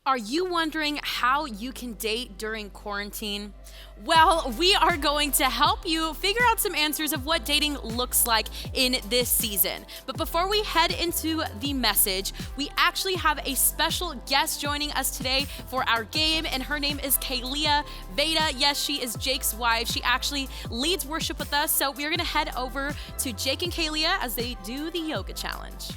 Are you wondering how you can date during quarantine? Well, we are going to help you figure out some answers of what dating looks like in this season. But before we head into the message, we actually have a special guest joining us today for our game, and her name is Kalia Veda. Yes, she is Jake's wife. She actually leads worship with us. So we're going to head over to Jake and Kalia as they do the yoga challenge.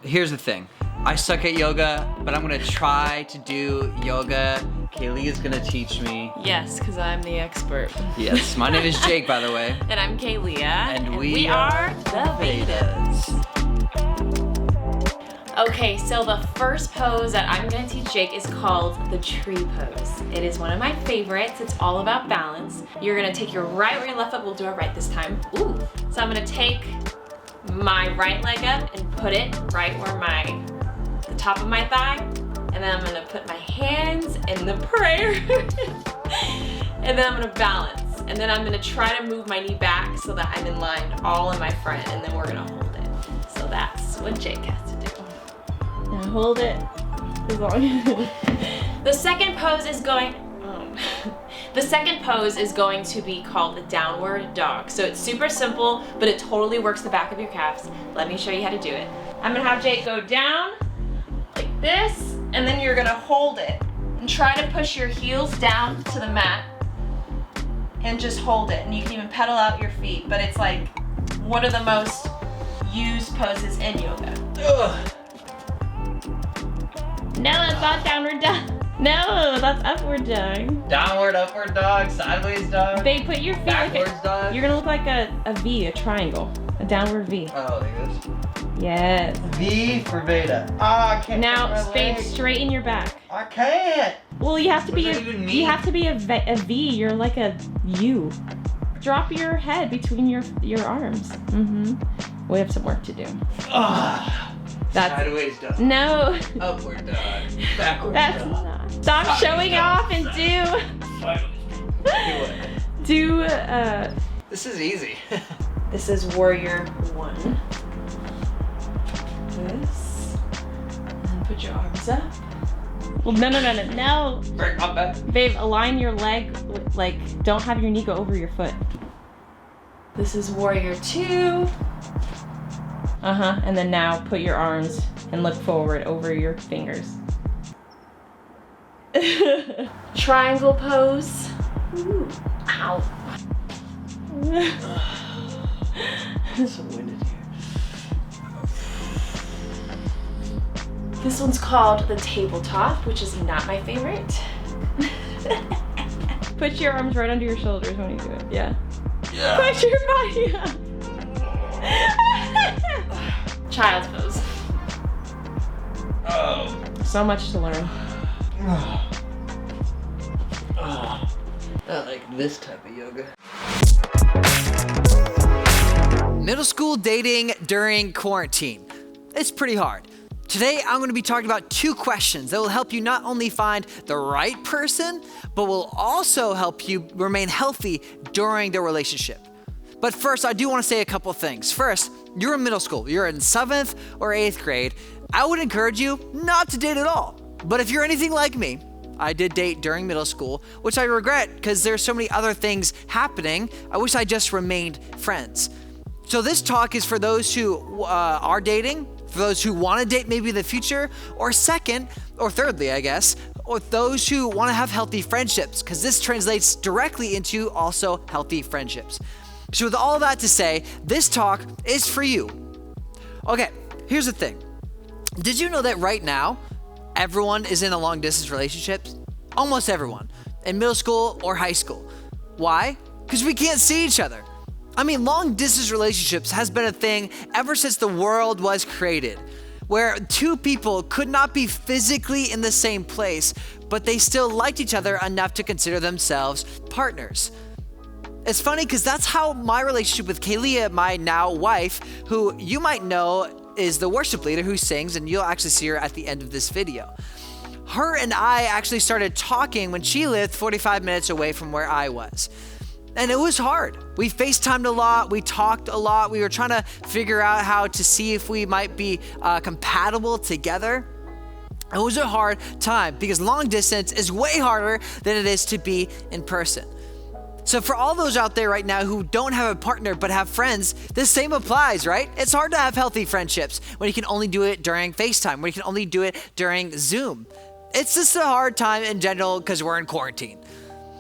Here's the thing. I suck at yoga, but I'm gonna try to do yoga. Kaylee is gonna teach me. Yes, because I'm the expert. Yes, my name is Jake, by the way. And I'm Kalia. And we are the Vedas. Okay, so the first pose that I'm gonna teach Jake is called the tree pose. It is one of my favorites. It's all about balance. You're gonna take your right or your left foot. We'll do it right this time. Ooh. So I'm gonna take my right leg up and put it right where the top of my thigh, and then I'm gonna put my hands in the prayer, and then I'm gonna balance, and then I'm gonna try to move my knee back so that I'm in line all in my front, and then we're gonna hold it. So that's what Jake has to do. Now hold it as long. The second pose is going. The second pose is going to be called the downward dog. So it's super simple, but it totally works the back of your calves. Let me show you how to do it. I'm gonna have Jake go down like this, and then you're gonna hold it and try to push your heels down to the mat and just hold it. And you can even pedal out your feet, but it's like one of the most used poses in yoga. Ugh. No, it's not downward dog. No, that's upward dog. Downward, upward dog, sideways dog. Babe, put your feet backwards like dog. You're gonna look like a V, a triangle, a downward V. Oh, like this. Yes. V for Veda. I can't. Now, babe, straighten your back. I can't. Well, you have to What be does that even mean? you have to be a V. You're like a U. Drop your head between your arms. We have some work to do. That's Sideways dog. no. Upward dog. Backward That's dog. not. Stop showing off and do. This is easy. This is warrior one. This. And then put your arms up. Well, no. Break my back. Babe, align your leg, like, don't have your knee go over your foot. This is warrior two. And then now put your arms and look forward over your fingers. Triangle pose. Ooh. Ow. I'm so winded here. This one's called the tabletop, which is not my favorite. Put your arms right under your shoulders when you do it. Yeah. Put your body up. Child's pose. Oh. So much to learn. I like this type of yoga. Middle school dating during quarantine. It's pretty hard. Today, I'm going to be talking about 2 questions that will help you not only find the right person, but will also help you remain healthy during the relationship. But first, I do want to say a couple things. First, you're in middle school. You're in 7th or 8th grade. I would encourage you not to date at all. But if you're anything like me, I did date during middle school, which I regret because there's so many other things happening. I wish I just remained friends. So this talk is for those who are dating, for those who want to date maybe in the future, or second, or thirdly, I guess, or those who want to have healthy friendships, because this translates directly into also healthy friendships. So with all that to say, this talk is for you. Okay, here's the thing. Did you know that right now, everyone is in a long distance relationship? Almost everyone, in middle school or high school. Why? Because we can't see each other. I mean, long distance relationships has been a thing ever since the world was created, where 2 people could not be physically in the same place, but they still liked each other enough to consider themselves partners. It's funny because that's how my relationship with Kalia, my now wife, who you might know is the worship leader who sings, and you'll actually see her at the end of this video. Her and I actually started talking when she lived 45 minutes away from where I was. And it was hard. We FaceTimed a lot, we talked a lot, we were trying to figure out how to see if we might be compatible together. It was a hard time because long distance is way harder than it is to be in person. So for all those out there right now who don't have a partner but have friends, the same applies, right? It's hard to have healthy friendships when you can only do it during FaceTime, when you can only do it during Zoom. It's just a hard time in general because we're in quarantine.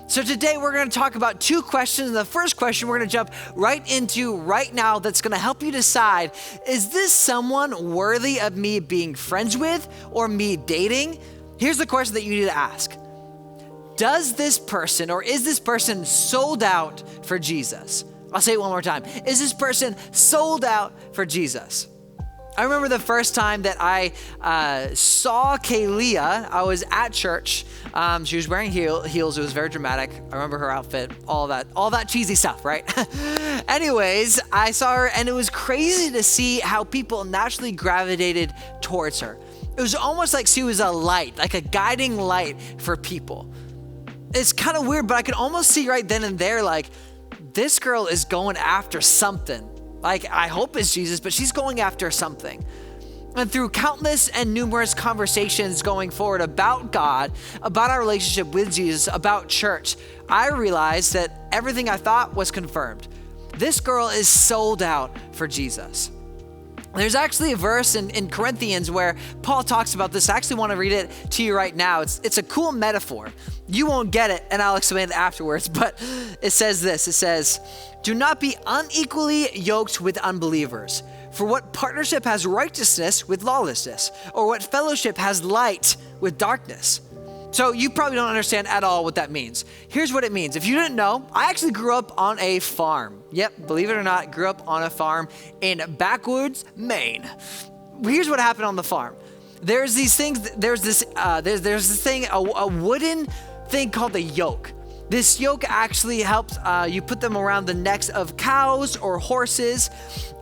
So today we're going to talk about 2 questions. And the first question we're going to jump right into right now that's going to help you decide, is this someone worthy of me being friends with or me dating? Here's the question that you need to ask. Does this person or is this person sold out for Jesus? I'll say it one more time. Is this person sold out for Jesus? I remember the first time that I saw Kaylia. I was at church. She was wearing heels. It was very dramatic. I remember her outfit, all that cheesy stuff, right? Anyways, I saw her and it was crazy to see how people naturally gravitated towards her. It was almost like she was a light, like a guiding light for people. It's kind of weird, but I could almost see right then and there, like, this girl is going after something. Like, I hope it's Jesus, but she's going after something. And through countless and numerous conversations going forward about God, about our relationship with Jesus, about church, I realized that everything I thought was confirmed. This girl is sold out for Jesus. There's actually a verse in Corinthians where Paul talks about this. I actually want to read it to you right now. It's a cool metaphor. You won't get it, and I'll explain it afterwards, but it says this. It says, "Do not be unequally yoked with unbelievers. For what partnership has righteousness with lawlessness? Or what fellowship has light with darkness?" So you probably don't understand at all what that means. Here's what it means. If you didn't know, I actually grew up on a farm. Yep, believe it or not, grew up on a farm in backwoods, Maine. Here's what happened on the farm. There's these things, there's this thing, a wooden thing called the yoke. This yoke actually helps, you put them around the necks of cows or horses.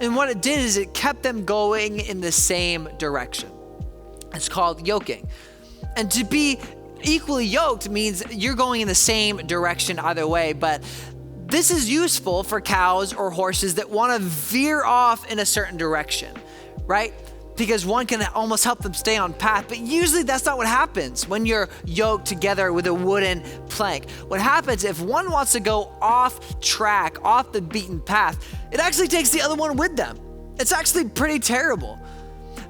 And what it did is it kept them going in the same direction. It's called yoking. And to be equally yoked means you're going in the same direction either way, but this is useful for cows or horses that want to veer off in a certain direction, right? Because one can almost help them stay on path, but usually that's not what happens when you're yoked together with a wooden plank. What happens if one wants to go off track, off the beaten path, it actually takes the other one with them. It's actually pretty terrible.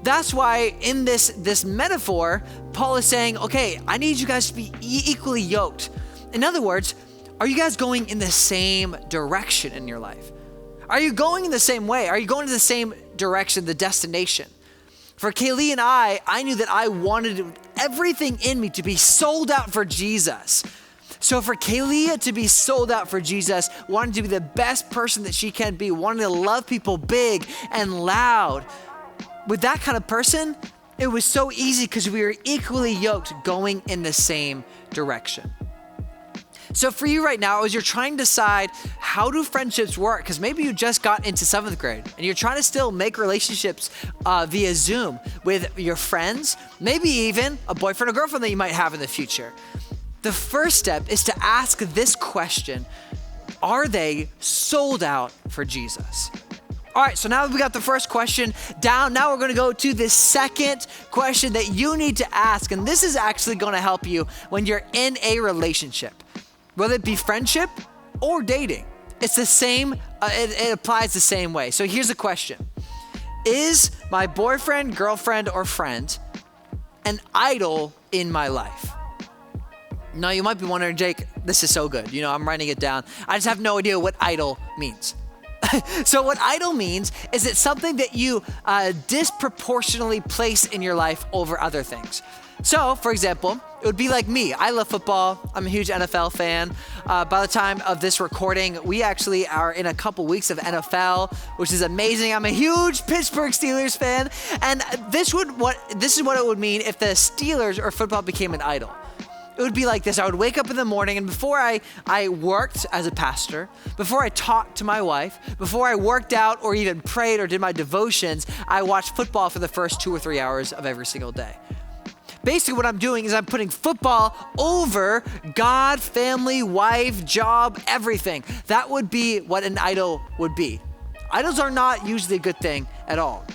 That's why in this metaphor, Paul is saying, okay, I need you guys to be equally yoked. In other words, are you guys going in the same direction in your life? Are you going in the same way? Are you going to the same direction, the destination? For Kaylee and I knew that I wanted everything in me to be sold out for Jesus. So for Kaylee to be sold out for Jesus, wanting to be the best person that she can be, wanting to love people big and loud, with that kind of person, it was so easy because we were equally yoked going in the same direction. So for you right now, as you're trying to decide how do friendships work, because maybe you just got into 7th grade and you're trying to still make relationships via Zoom with your friends, maybe even a boyfriend or girlfriend that you might have in the future. The first step is to ask this question: are they sold out for Jesus? All right, so now that we got the first question down, now we're gonna go to the second question that you need to ask. And this is actually gonna help you when you're in a relationship, whether it be friendship or dating. It's the same, it applies the same way. So here's the question. Is my boyfriend, girlfriend, or friend an idol in my life? Now you might be wondering, Jake, this is so good. You know, I'm writing it down. I just have no idea what idol means. So what idol means is it's something that you disproportionately place in your life over other things. So, for example, it would be like me. I love football. I'm a huge NFL fan. By the time of this recording, we actually are in a couple weeks of NFL, which is amazing. I'm a huge Pittsburgh Steelers fan. And this is what it would mean if the Steelers or football became an idol. It would be like this. I would wake up in the morning, and before I worked as a pastor, before I talked to my wife, before I worked out or even prayed or did my devotions, I watched football for the first 2 or 3 hours of every single day. Basically what I'm doing is I'm putting football over God, family, wife, job, everything. That would be what an idol would be. Idols are not usually a good thing at all.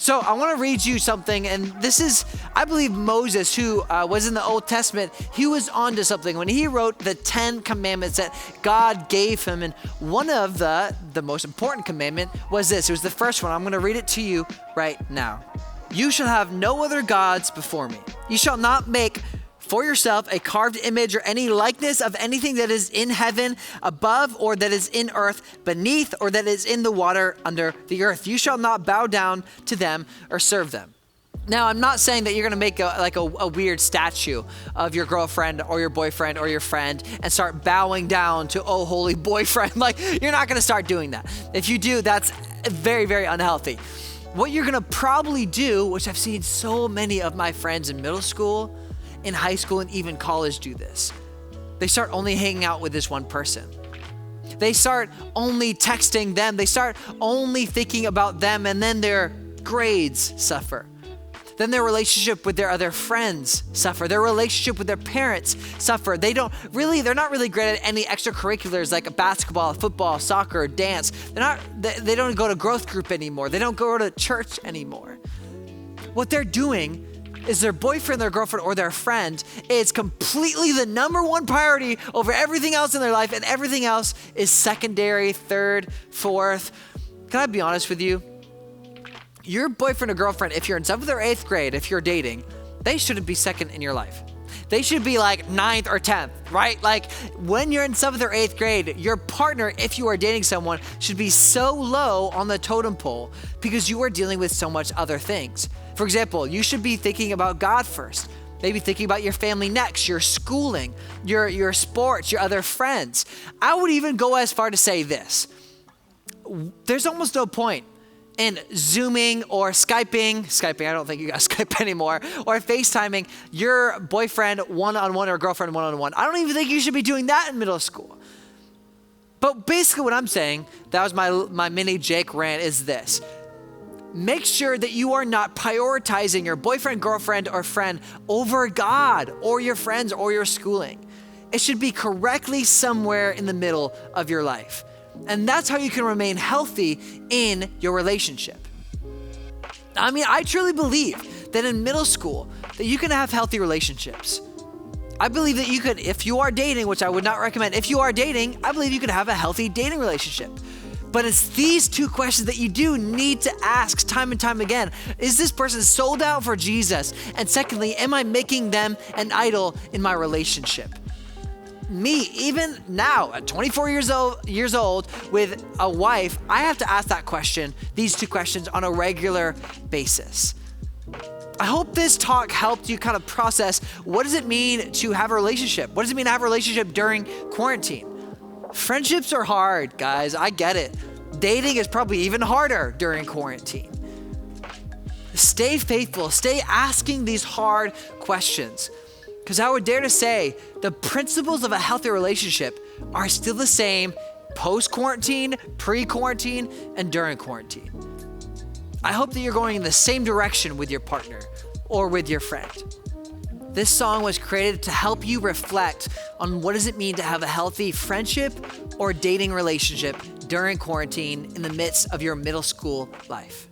So I want to read you something, and this is, I believe Moses, who was in the Old Testament, he was onto something when he wrote the 10 commandments that God gave him. And one of the most important commandment was this. It was the first one. I'm going to read it to you right now. You shall have no other gods before me. You shall not make for yourself a carved image or any likeness of anything that is in heaven above, or that is in earth beneath, or that is in the water under the earth. You shall not bow down to them or serve them. Now, I'm not saying that you're gonna make a weird statue of your girlfriend or your boyfriend or your friend and start bowing down to, oh, holy boyfriend. Like, you're not gonna start doing that. If you do, that's very, very unhealthy. What you're gonna probably do, which I've seen so many of my friends in middle school, in high school, and even college do this. They start only hanging out with this one person. They start only texting them. They start only thinking about them, and then their grades suffer. Then their relationship with their other friends suffer. Their relationship with their parents suffer. They're not really great at any extracurriculars like basketball, football, soccer, dance. They don't go to growth group anymore. They don't go to church anymore. What they're doing is their boyfriend, their girlfriend, or their friend is completely the number one priority over everything else in their life, and everything else is secondary, third, fourth. Can I be honest with you? Your boyfriend or girlfriend, if you're in 7th or 8th grade, if you're dating, they shouldn't be second in your life. They should be like 9th or 10th, right? Like when you're in 7th or 8th grade, your partner, if you are dating someone, should be so low on the totem pole because you are dealing with so much other things. For example, you should be thinking about God first, maybe thinking about your family next, your schooling, your sports, your other friends. I would even go as far to say this. There's almost no point in Zooming or Skyping, I don't think you guys Skype anymore, or FaceTiming your boyfriend one-on-one or girlfriend one-on-one. I don't even think you should be doing that in middle school. But basically what I'm saying, that was my mini Jake rant, is this. Make sure that you are not prioritizing your boyfriend, girlfriend, or friend over God or your friends or your schooling. It should be correctly somewhere in the middle of your life. And that's how you can remain healthy in your relationship. I mean, I truly believe that in middle school, that you can have healthy relationships. I believe that you could, if you are dating, which I would not recommend, if you are dating, I believe you could have a healthy dating relationship. But it's these two questions that you do need to ask time and time again. Is this person sold out for Jesus? And secondly, am I making them an idol in my relationship? Me, even now at 24 years old with a wife, I have to ask that question, these two questions on a regular basis. I hope this talk helped you kind of process, what does it mean to have a relationship? What does it mean to have a relationship during quarantine? Friendships are hard, guys. I get it. Dating is probably even harder during quarantine. Stay faithful. Stay asking these hard questions. Because I would dare to say the principles of a healthy relationship are still the same post-quarantine, pre-quarantine, and during quarantine. I hope that you're going in the same direction with your partner or with your friend. This song was created to help you reflect on what does it mean to have a healthy friendship or dating relationship during quarantine in the midst of your middle school life.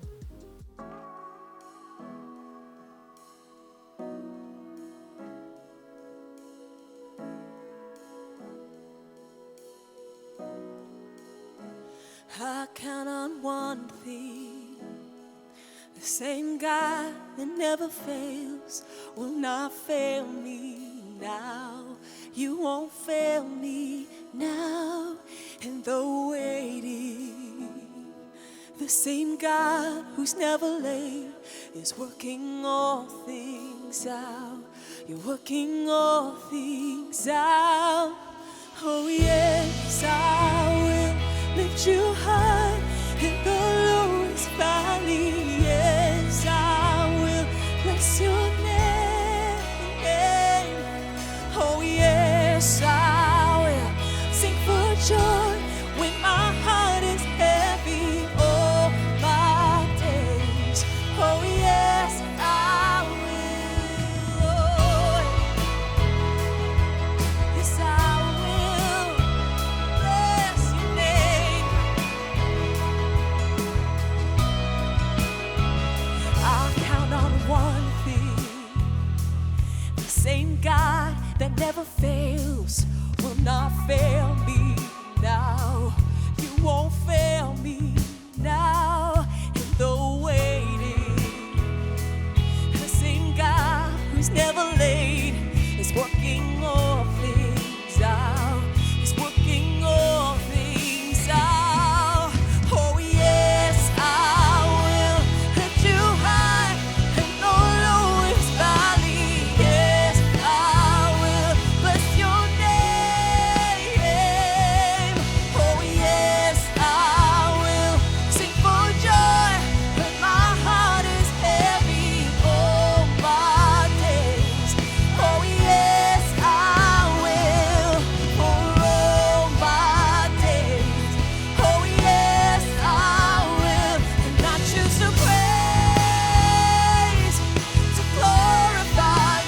I count on one thing. The same God that never fails will not fail me now. You won't fail me now. In the waiting, the same God who's never late is working all things out. You're working all things out. Oh yes, I will lift you high in the lowest valley. Yes, I will bless your name. Oh yes, I will sing for joy when my heart is heavy all my days. Oh yes, I will. Yes, I will bless your name. God that never fails will not fail me now. You won't fail me now in the waiting. The same God who's never late is working all things out. He's working all things out. Oh yes, I will lift you high and all lowest valley. Yes, I will bless your name. Oh yes, I will sing for joy when my heart is heavy all my days. Oh yes, I will for all my days. Oh yes, I will, and I choose to praise, to glorify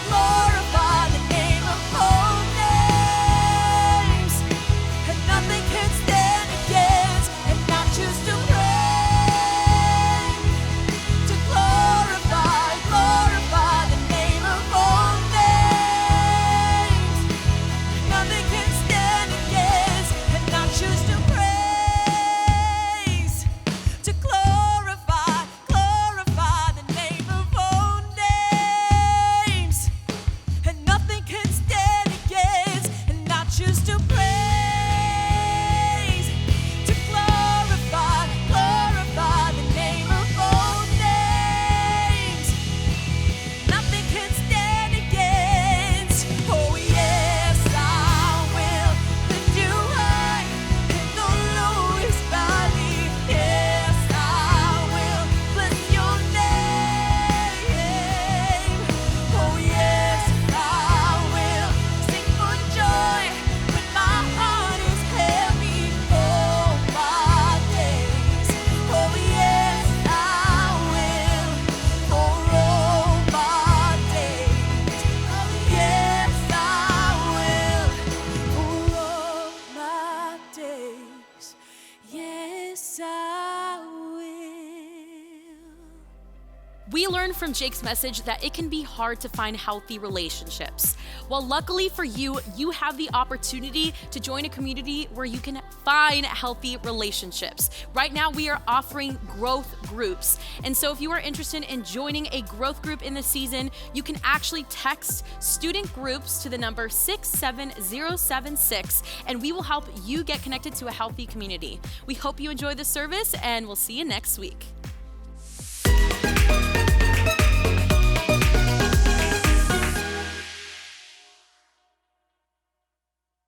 the name of all names, and nothing can stand against, and I choose to praise, to glorify the name of all names. Nothing can stand against, and I choose to praise, to glorify the name of all names. And nothing can stand against, and I choose to praise, to glorify the name of all names. Nothing can stand against. Oh yes, I will lift you high in the lowest valley. Yes, I will bless your name. Oh yes, I will sing for joy when my heart is heavy all my days. Oh yes, I will for all my days. Oh yes, I will for all my days. Yes, I will. We learned from Jake's message that it can be hard to find healthy relationships. Well, luckily for you, you have the opportunity to join a community where you can find healthy relationships. Right now, we are offering growth groups. And so if you are interested in joining a growth group in the season, you can actually text student groups to the number 67076, and we will help you get connected to a healthy community. We hope you enjoy the service, and we'll see you next week.